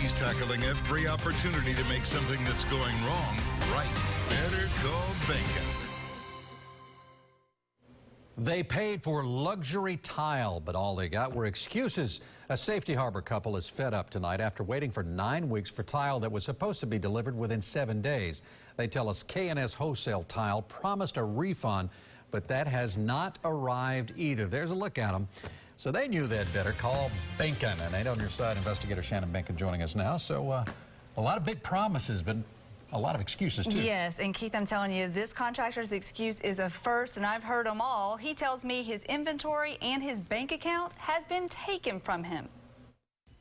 He's tackling every opportunity to make something that's going wrong right. Better call Bacon. They paid for luxury tile, but all they got were excuses. A Safety Harbor couple is fed up tonight after waiting for 9 weeks for tile that was supposed to be delivered within 7 days. They tell us K&S Wholesale Tile promised a refund, but that has not arrived either. There's a look at them. So they knew they'd better call Bacon. And 8 on your side, investigator Shannon Bacon joining us now. So a lot of big promises, but a lot of excuses, too. Yes, and Keith, I'm telling you, this contractor's excuse is a first, and I've heard them all. He tells me his inventory and his bank account has been taken from him.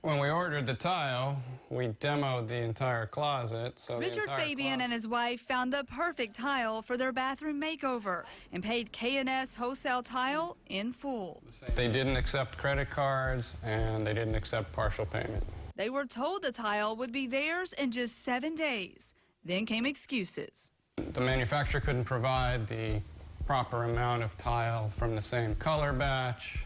When we ordered the tile, we demoed the entire closet. So Richard Fabian and his wife found the perfect tile for their bathroom makeover and paid K&S Wholesale Tile in full. They didn't accept credit cards, and they didn't accept partial payment. They were told the tile would be theirs in just 7 days. Then came excuses. The manufacturer couldn't provide the proper amount of tile from the same color batch.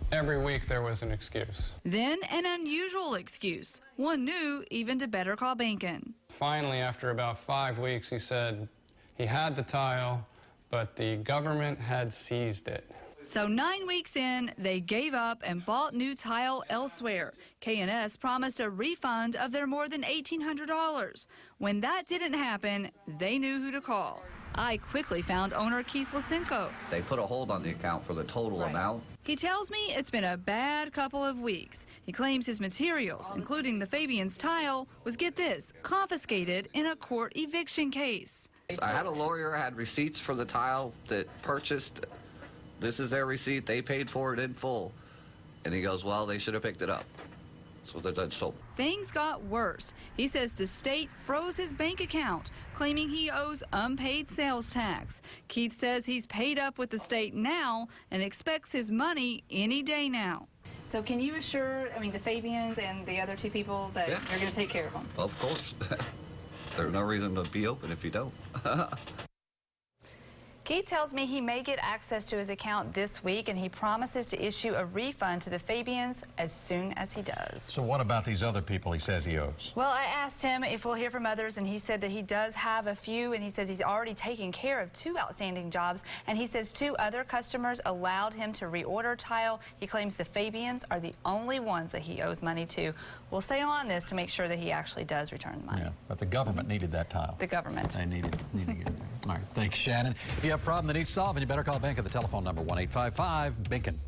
Every week there was an excuse. Then an unusual excuse, one new even to better call Bacon. Finally, after about 5 weeks, he said he had the tile, but the government had seized it. So 9 weeks in, they gave up and bought new tile elsewhere. K&S promised a refund of their more than $1,800. When that didn't happen, they knew who to call. I quickly found owner Keith Lysenko. They put a hold on the account for the total amount. He tells me it's been a bad couple of weeks. He claims his materials, including the Fabian's tile, was, get this, confiscated in a court eviction case. I had a lawyer, I had receipts for the tile that purchased. This is their receipt. They paid for it in full. And he goes, well, they should have picked it up. That's what the judge told me. Things got worse. He says the state froze his bank account, claiming he owes unpaid sales tax. Keith says he's paid up with the state now and expects his money any day now. So can you assure, the Fabians and the other two people that you're going to take care of them? Of course. There's no reason to be open if you don't. Keith tells me he may get access to his account this week, and he promises to issue a refund to the Fabians as soon as he does. So what about these other people he says he owes? Well, I asked him if we'll hear from others, and he said that he does have a few, and he says he's already taken care of 2 outstanding jobs, and he says 2 other customers allowed him to reorder tile. He claims the Fabians are the only ones that he owes money to. We'll stay on this to make sure that he actually does return the money. Yeah, but the government needed that tile. The government. They needed to get it there. All right, thanks, Shannon. If you have a problem that needs solving, you better call Bacon at the telephone number 1-855-BACON.